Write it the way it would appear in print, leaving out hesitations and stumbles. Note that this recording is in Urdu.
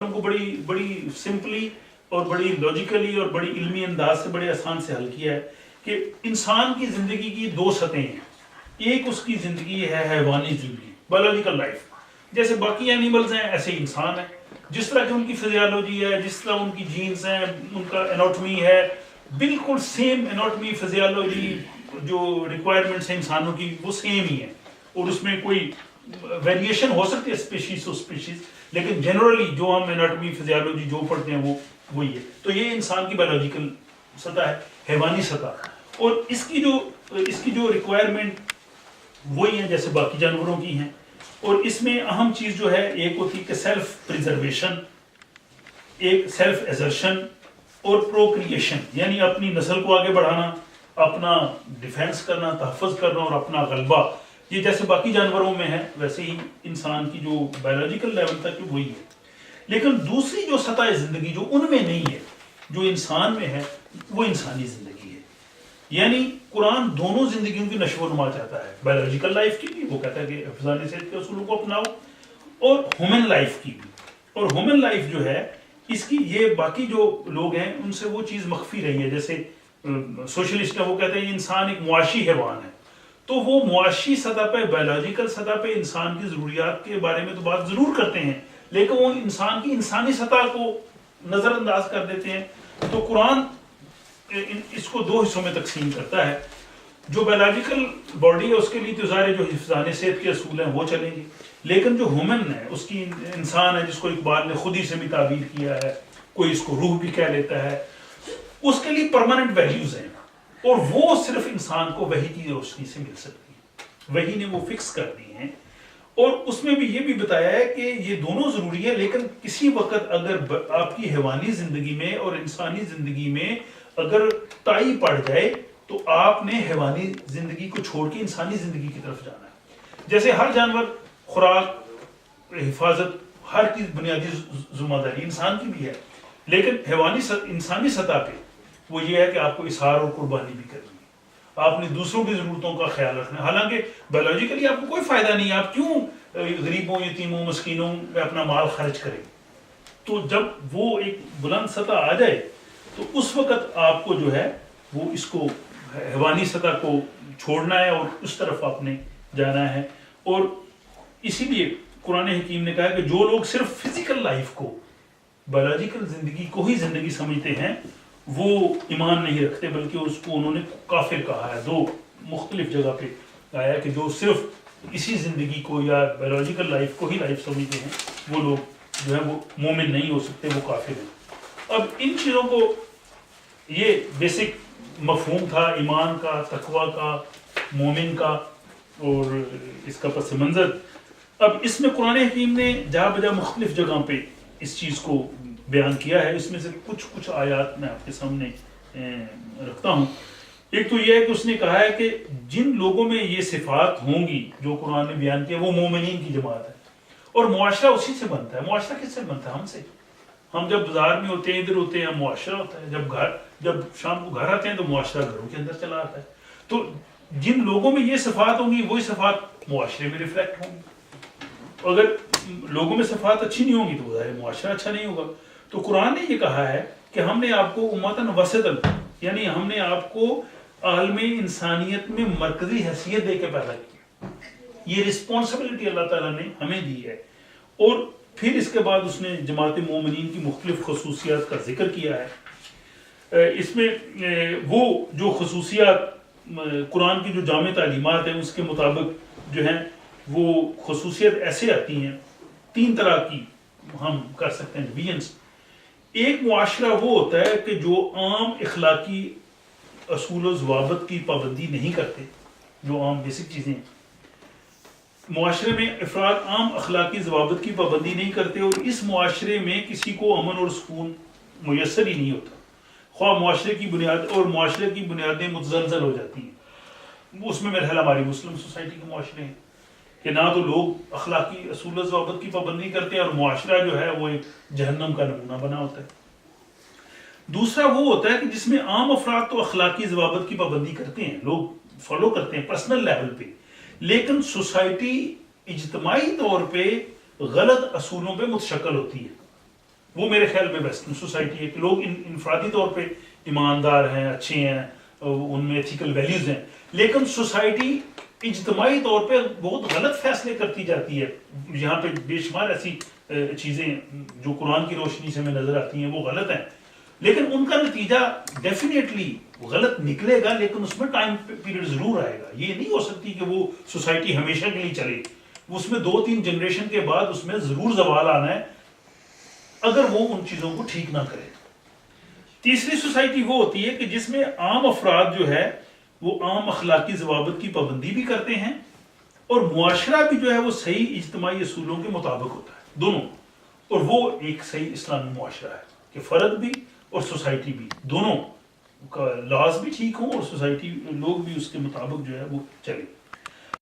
کو بڑی بڑی سمپلی اور بڑی لاجیکلی اور بڑی علمی انداز سے بڑے آسان سے حل کیا ہے کہ انسان کی زندگی کی دو سطحیں ہیں. ایک اس کی زندگی ہے حیوانی زندگی، بایولوجیکل لائف، جیسے باقی اینیملز ہیں ایسے انسان ہیں. جس طرح کی ان کی فزیالوجی ہے، جس طرح ان کی جینز ہیں، ان کا اناٹمی ہے، بالکل سیم اناٹمی فزیالوجی جو ریکوائرمنٹس ہیں انسانوں کی وہ سیم ہی ہیں، اور اس میں کوئی ویریشن ہو سکتی ہے اسپیشیز ٹو اسپیشیز، لیکن جنرلی جو ہم اناٹمی فزیالوجی جو پڑھتے ہیں وہ وہی ہے. تو یہ انسان کی بایولوجیکل سطح ہے، حیوانی سطح، اور اس کی جو ریکوائرمنٹ وہی ہیں جیسے باقی جانوروں کی ہیں. اور اس میں اہم چیز جو ہے ایک ہوتی ہے کہ سیلف پریزرویشن، ایک سیلف ایزرشن اور پروکریشن، یعنی اپنی نسل کو آگے بڑھانا، اپنا ڈیفینس کرنا، تحفظ کرنا اور اپنا غلبہ. یہ جیسے باقی جانوروں میں ہے ویسے ہی انسان کی جو بایولوجیکل لیول تک وہی ہے. لیکن دوسری جو سطح زندگی جو ان میں نہیں ہے، جو انسان میں ہے، وہ انسانی زندگی ہے. یعنی قرآن دونوں زندگیوں کی نشو و نما چاہتا ہے، بایولوجیکل لائف کی بھی، وہ کہتا ہے کہ حفظان صحت کے اصولوں کو اپناؤ، اور ہیومن لائف کی بھی. اور ہیومن لائف جو ہے اس کی یہ باقی جو لوگ ہیں ان سے وہ چیز مخفی رہی ہے. جیسے سوشلسٹ ہے، وہ کہتے ہیں یہ انسان ایک معاشی حیوان ہے، تو وہ معاشی سطح پہ، بایولوجیکل سطح پہ انسان کی ضروریات کے بارے میں تو بات ضرور کرتے ہیں، لیکن وہ انسان کی انسانی سطح کو نظر انداز کر دیتے ہیں. تو قرآن اس کو دو حصوں میں تقسیم کرتا ہے. جو بایولوجیکل باڈی ہے اس کے لیے تو ظاہر جو حفظان صحت کے اصول ہیں وہ چلیں گے، لیکن جو ہیومن ہے، اس کی انسان ہے جس کو اقبال نے خود ہی سے بھی تعبیر کیا ہے، کوئی اس کو روح بھی کہہ لیتا ہے، اس کے لیے پرماننٹ ویلیوز ہیں، اور وہ صرف انسان کو وحی کی روشنی سے مل سکتی ہے. وحی نے وہ فکس کر دی ہیں، اور اس میں بھی یہ بھی بتایا ہے کہ یہ دونوں ضروری ہے، لیکن کسی وقت اگر آپ کی حیوانی زندگی میں اور انسانی زندگی میں اگر ٹائی پڑ جائے تو آپ نے حیوانی زندگی کو چھوڑ کے انسانی زندگی کی طرف جانا ہے. جیسے ہر جانور، خوراک، حفاظت، ہر چیز بنیادی ذمہ داری انسان کی بھی ہے، لیکن انسانی سطح پہ وہ یہ ہے کہ آپ کو اظہار اور قربانی بھی کرنی ہے، آپ نے دوسروں کی ضرورتوں کا خیال رکھنا ہے. حالانکہ بایولوجیکلی آپ کو کوئی فائدہ نہیں ہے، آپ کیوں غریبوں، یتیموں، مسکینوں پہ اپنا مال خرچ کریں. تو جب وہ ایک بلند سطح آ جائے تو اس وقت آپ کو جو ہے وہ اس کو حیوانی سطح کو چھوڑنا ہے اور اس طرف آپ نے جانا ہے. اور اسی لیے قرآن حکیم نے کہا کہ جو لوگ صرف فزیکل لائف کو، بایولوجیکل زندگی کو ہی زندگی سمجھتے ہیں وہ ایمان نہیں رکھتے، بلکہ اس کو انہوں نے کافر کہا ہے. دو مختلف جگہ پہ آیا کہ جو صرف اسی زندگی کو یا بایولوجیکل لائف کو ہی لائف سمجھتے ہیں وہ لوگ جو ہے وہ مومن نہیں ہو سکتے، وہ کافر ہیں. اب ان چیزوں کو، یہ بیسک مفہوم تھا ایمان کا، تقویٰ کا، مومن کا، اور اس کا پس منظر. اب اس میں قرآن حکیم نے جہاں بجا مختلف جگہوں پہ اس چیز کو بیان کیا ہے. اس میں سے کچھ آیات میں آپ کے سامنے رکھتا ہوں. ایک تو یہ ہے کہ اس نے کہا ہے کہ جن لوگوں میں یہ صفات ہوں گی جو قرآن نے بیان کیا وہ مومنین کی جماعت ہے، اور معاشرہ اسی سے بنتا ہے. معاشرہ کس سے بنتا ہے؟ ہم سے. ہم جب بازار میں ہوتے ہیں، ادھر ہوتے ہیں، معاشرہ ہوتا ہے. جب شام کو گھر آتے ہیں تو معاشرہ گھروں کے اندر چلا آتا ہے. تو جن لوگوں میں یہ صفات ہوں گی وہی صفات معاشرے میں ریفلیکٹ ہوں گی. اگر لوگوں میں صفات اچھی نہیں ہوں گی تو ظاہر معاشرہ اچھا نہیں ہوگا. تو قرآن نے یہ کہا ہے کہ ہم نے آپ کو امتاً وسطاً، یعنی ہم نے آپ کو عالم انسانیت میں مرکزی حیثیت دے کے پیدا کیا. یہ رسپانسبلٹی اللہ تعالیٰ نے ہمیں دی ہے. اور پھر اس کے بعد اس نے جماعت مومنین کی مختلف خصوصیات کا ذکر کیا ہے. اس میں وہ جو خصوصیات قرآن کی جو جامع تعلیمات ہیں اس کے مطابق جو ہیں وہ خصوصیت ایسے آتی ہیں، تین طرح کی ہم کر سکتے ہیں ڈویژنس. ایک معاشرہ وہ ہوتا ہے کہ جو عام اخلاقی اصول و ضوابط کی پابندی نہیں کرتے، جو عام بیسک چیزیں ہیں. معاشرے میں افراد عام اخلاقی ضوابط کی پابندی نہیں کرتے، اور اس معاشرے میں کسی کو امن اور سکون میسر ہی نہیں ہوتا. خواہ معاشرے کی بنیاد اور معاشرے کی بنیادیں متزلزل ہو جاتی ہیں. اس میں میرے خیال ہماری مسلم سوسائٹی کے معاشرے ہیں کہ نہ تو لوگ اخلاقی اصول و ضوابط کی پابندی کرتے ہیں، اور معاشرہ جو ہے وہ ایک جہنم کا نمونہ بنا ہوتا ہے. دوسرا وہ ہوتا ہے کہ جس میں عام افراد تو اخلاقی ضوابط کی پابندی کرتے ہیں، لوگ فالو کرتے ہیں پرسنل لیول پہ، لیکن سوسائٹی اجتماعی طور پہ غلط اصولوں پہ متشکل ہوتی ہے. وہ میرے خیال میں ویسٹرن سوسائٹی ہے کہ لوگ انفرادی طور پہ ایماندار ہیں، اچھے ہیں، ان میں ایتھیکل ویلیوز ہیں، لیکن سوسائٹی اجتماعی طور پہ بہت غلط فیصلے کرتی جاتی ہے. یہاں پہ بے شمار ایسی چیزیں جو قرآن کی روشنی سے ہمیں نظر آتی ہیں وہ غلط ہیں، لیکن ان کا نتیجہ ڈیفینیٹلی غلط نکلے گا، لیکن اس میں ٹائم پیریڈ ضرور آئے گا. یہ نہیں ہو سکتی کہ وہ سوسائٹی ہمیشہ کے لیے چلے، اس میں 2-3 جنریشن کے بعد اس میں ضرور زوال آنا ہے اگر وہ ان چیزوں کو ٹھیک نہ کرے. تیسری سوسائٹی وہ ہوتی ہے کہ جس میں عام افراد جو ہے وہ عام اخلاقی ضوابط کی پابندی بھی کرتے ہیں اور معاشرہ بھی جو ہے وہ صحیح اجتماعی اصولوں کے مطابق ہوتا ہے، دونوں. اور وہ ایک صحیح اسلامی معاشرہ ہے کہ فرد بھی اور سوسائٹی بھی دونوں کا لاز بھی ٹھیک ہوں اور سوسائٹی لوگ بھی اس کے مطابق جو ہے وہ چلے.